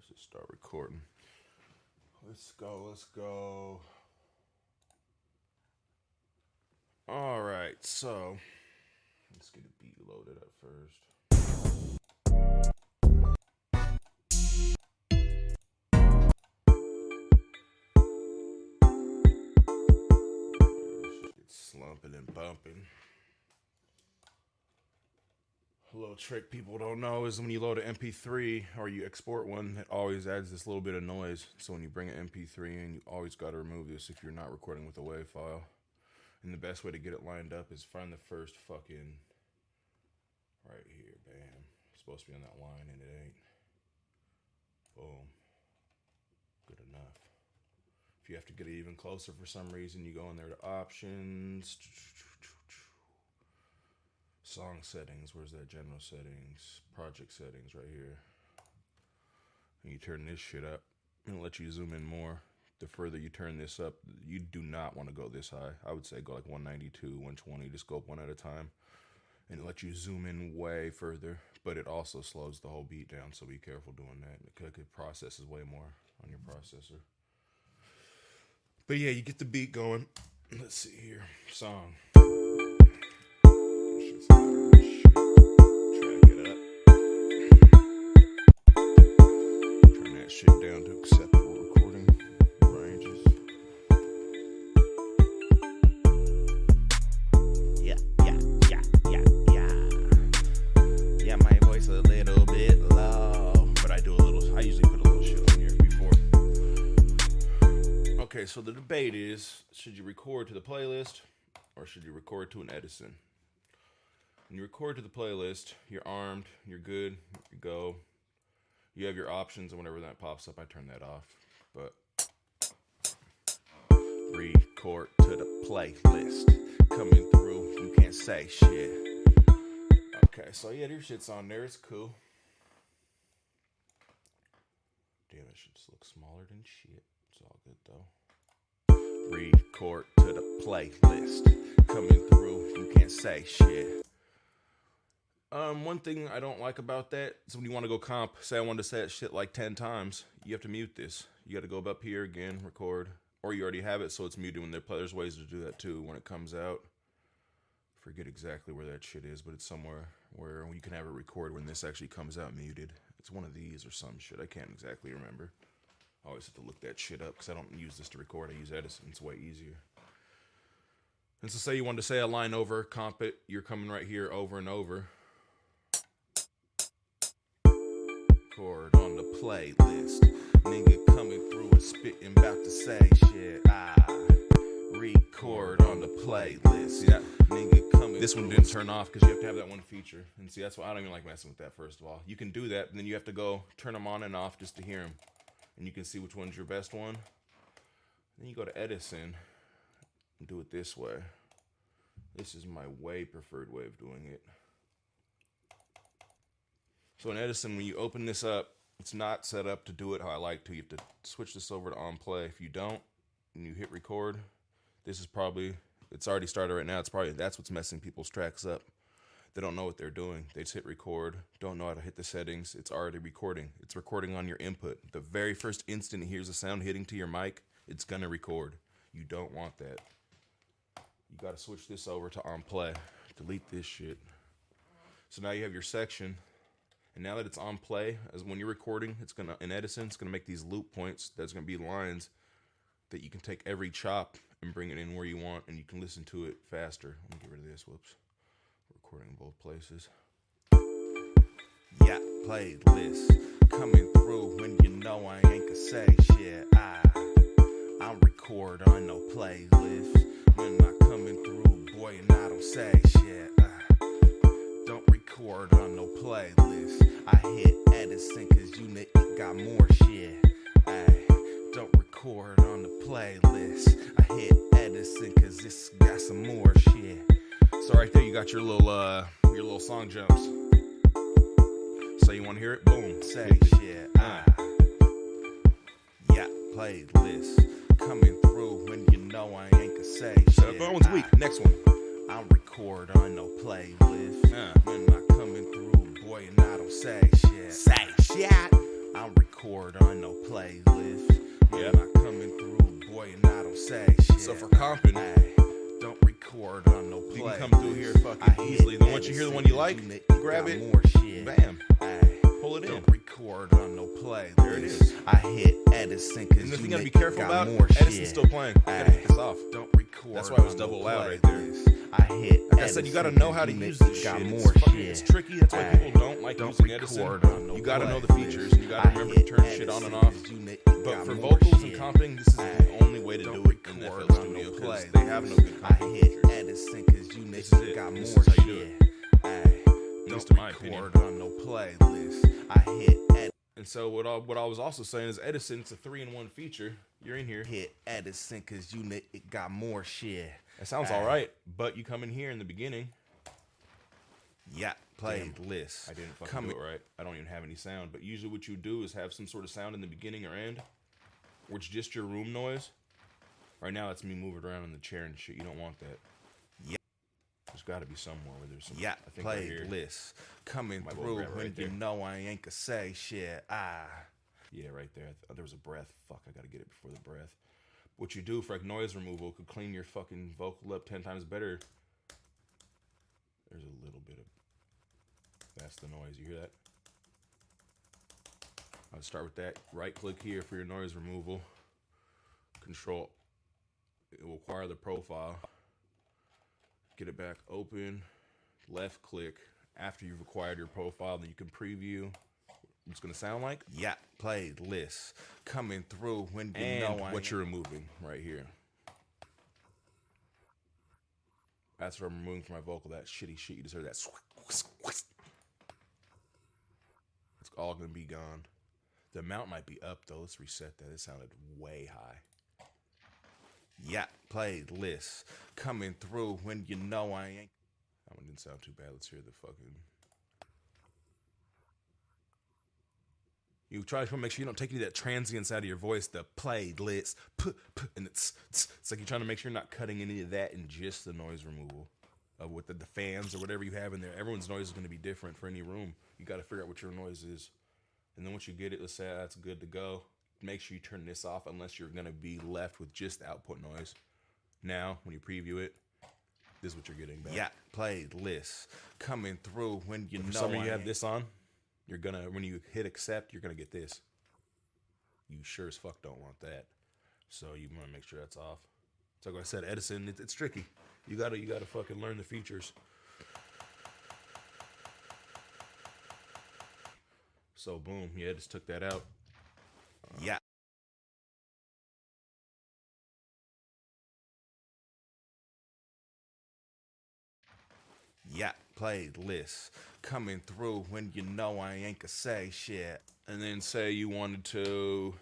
Let's just start recording. Let's go. All right, so let's get a beat loaded up first. It's slumping and bumping. A little trick people don't know is when you load an MP3 or you export one, it always adds this little bit of noise. So when you bring an MP3 in, you always got to remove this if you're not recording with a WAV file. And the best way to get it lined up is find the first fucking right here. Bam. It's supposed to be on that line and it ain't. Boom. Good enough. If you have to get it even closer for some reason, you go in there to options. Song settings, where's that? General settings, project settings right here. And you turn this shit up and it'll let you zoom in more. The further you turn this up, you do not want to go this high. I would say go like 192, 120, just go up one at a time. And it lets you zoom in way further, but it also slows the whole beat down, so be careful doing that. It processes way more on your processor. But yeah, you get the beat going. Let's see here. Song. Shit down to acceptable recording ranges. Yeah, my voice a little bit low, but I usually put a little shit on here before. Okay, so the debate is, should you record to the playlist or should you record to an Edison? When you record to the playlist, you're armed, you're good, you go. You have your options, and whenever that pops up, I turn that off. But record to the playlist. Coming through, you can't say shit. Okay, so yeah, your shit's on there. It's cool. Damn, it should just look smaller than shit. It's all good, though. Record to the playlist. Coming through, you can't say shit. One thing I don't like about that is when you want to go comp, say I wanted to say that shit like 10 times, you have to mute this. You got to go up here again, record, or you already have it so it's muted when there's ways to do that too when it comes out. Forget exactly where that shit is, but it's somewhere where you can have it record when this actually comes out muted. It's one of these or some shit. I can't exactly remember. I always have to look that shit up because I don't use this to record. I use Edison. It's way easier. And so say you wanted to say a line over, comp it, you're coming right here over and over. Record on the playlist. Nigga coming through and spitting about to say shit. Record on the playlist. See that? Nigga coming. This one didn't turn off because you have to have that one feature. And see, that's why I don't even like messing with that, first of all. You can do that, and then you have to go turn them on and off just to hear them. And you can see which one's your best one. Then you go to Edison and do it this way. This is my way preferred way of doing it. So in Edison, when you open this up, it's not set up to do it how I like to. You have to switch this over to on play. If you don't, and you hit record, it's already started right now. That's what's messing people's tracks up. They don't know what they're doing. They just hit record, don't know how to hit the settings. It's already recording. It's recording on your input. The very first instant it hears a sound hitting to your mic, it's gonna record. You don't want that. You gotta switch this over to on play. Delete this shit. So now you have your section. And now that it's on play, as when you're recording, in Edison, it's gonna make these loop points. That's gonna be lines that you can take every chop and bring it in where you want, and you can listen to it faster. Let me get rid of this. Whoops. Recording in both places. Yeah, playlist coming through when you know I ain't gonna say shit. I'm record on no playlist when I coming through, boy, and I don't say shit. Don't record on no playlist. I hit Edison cause you got more shit. Don't record on the playlist. I hit Edison cause this got some more shit. So right there you got your little song jumps. So you want to hear it? Boom. Say shit. Yeah, playlist coming through when you know I ain't gonna say shit. That one's weak. Next one. I'm record on no playlist when I coming through, boy, and I don't say shit. I'm record record on no playlist. Yeah. I'm not coming through, boy, and I don't say shit. So for comping, don't record on no playlist. you can come through here fucking easily. Then once you hear the one you like, grab it, more shit. bam, pull it in. Don't record on no playlist. There it is. I hit Edison cause And the thing you you gotta be careful got about, more Edison's shit. still playing. You gotta get this off. Don't record. That's why it was on double no loud right there. playlist. I hit Like I said, you gotta Edison know how to cause use you this got shit. more It's tricky. That's why people don't like Don't using Edison. record on no You gotta know the playlist. features, and you gotta remember to turn shit on and off. But for vocals and comping, this is the only way to do it in FL Studio because they have no good I comping hit features. Edison cause you This is it. got more This is how you do shit. At least in my opinion. Record on no playlist. I hit And so what I was also saying is Edison, it's a 3-in-1 feature. You're in here. Edison cause you got more shit. It sounds all right, but you come in here in the beginning. Yeah, playlist. I didn't fucking do it right. I don't even have any sound. But usually what you do is have some sort of sound in the beginning or end, where it's just your room noise. Right now, it's me moving around in the chair and shit. You don't want that. Yeah. There's got to be somewhere where there's some. Yeah, I think right here. playlist. Coming Might well through grab it when right you there. know I ain't gonna say shit. Yeah, right there. There was a breath. Fuck, I gotta get it before the breath. What you do for like noise removal could clean your fucking vocal up 10 times better. There's a little bit of. That's the noise. You hear that? I'll start with that. Right click here for your noise removal. Control. It will acquire the profile. Get it back open. Left click. After you've acquired your profile, then you can preview what it's going to sound like. Yeah, playlist. Coming through when you And know I what ain't. you're removing right here. That's what I'm removing from my vocal. That shitty shit. You just heard that. It's all going to be gone. The amount might be up, though. Let's reset that. It sounded way high. Yeah, playlist. Coming through when you know I ain't. That one didn't sound too bad. Let's hear the fucking. You try to make sure you don't take any of that transience out of your voice. The playlist, and it's like you're trying to make sure you're not cutting any of that in just the noise removal with the fans or whatever you have in there. Everyone's noise is going to be different for any room. You got to figure out what your noise is, and then once you get it, let's say that's good to go. Make sure you turn this off unless you're going to be left with just output noise. Now, when you preview it, this is what you're getting back. Yeah, playlist. Coming through when you For know some reason I you have ain't. this on, you're gonna when you hit accept, you're gonna get this. You sure as fuck don't want that. So you want to make sure that's off. So like I said, Edison, it's tricky. You gotta fucking learn the features. So boom, yeah, just took that out. Yeah. Yeah, playlist. Coming through when you know I ain't gonna say shit. And then say you wanted to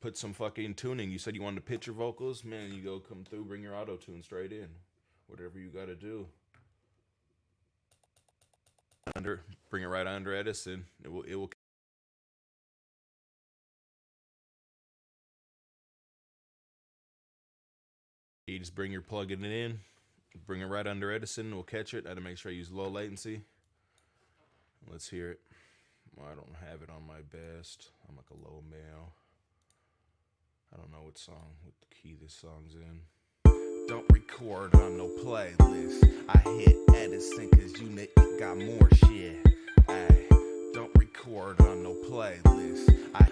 put some fucking tuning. You said you wanted to pitch your vocals. Man, you go come through, bring your auto tune straight in. Whatever you got to do. Bring it right under Edison. It will. You just bring your plug-in in, bring it right under Edison. We'll catch it. I had to make sure I use low latency. Let's hear it. Well, I don't have it on my best. I'm like a low male. I don't know what key this song's in. Don't record on no playlist. I hit Edison cause you got more shit. Don't record on no playlist. I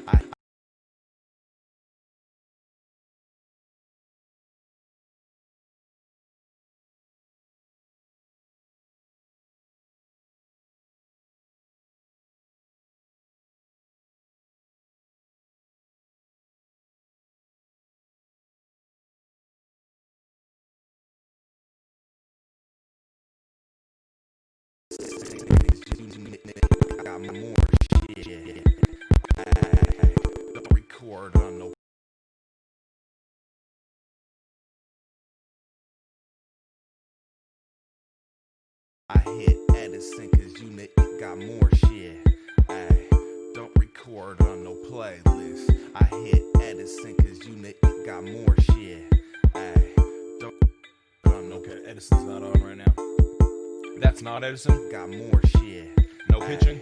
got more shit. Don't record on no. I hit Edison cause you got more shit. Don't record on no playlist. I hit Edison cause you got more shit. Don't on no. Okay, Edison's not on right now. That's not Edison. Got more shit. No pitching.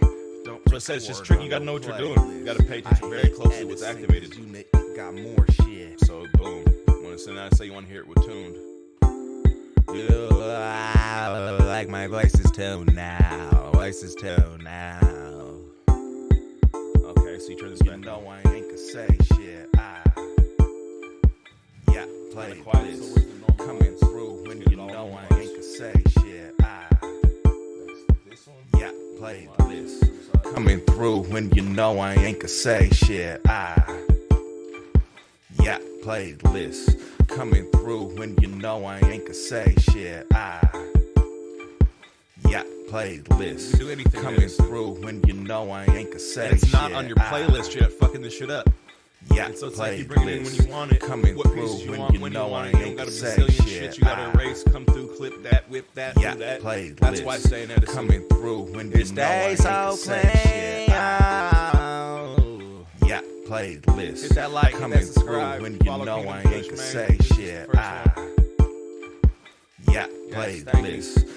Don't So it says it's just tricky. You gotta know what you're doing. You gotta pay attention very closely to what's activated. You got more shit. So boom. When it's in that, say you want to hear it with tuned. Like my voice is tuned now. Voice is tuned now. Okay, so you turn this back. You know I ain't gonna say shit. Yeah, play quiet, this. so where's the normal Coming ones? through when you know I ain't gonna say shit. This one? Yeah, play this. Coming through when you know I ain't gonna say shit. Yeah, play this. Coming through when you know I ain't gonna say shit. Yeah, playlist. Do anything coming Edison. through when you know I ain't gonna say And it's shit. not on your playlist yet, fucking this shit up. Yeah, And so it's like you bring it in when you want it. Coming what through pieces you when want, you when know you want I it. You ain't don't got a gonna bazillion say shit. shit. You gotta erase, come through, clip that, whip that, Yeah, do that. playlist. That's why it's saying Edison. Coming through when you know I ain't gonna say shit. Yeah, playlist. Hit that like, coming hit that subscribe, through when you follow know Kingdom I ain't Push, gonna man. say This is the shit. first one. Yeah, Yes, playlist.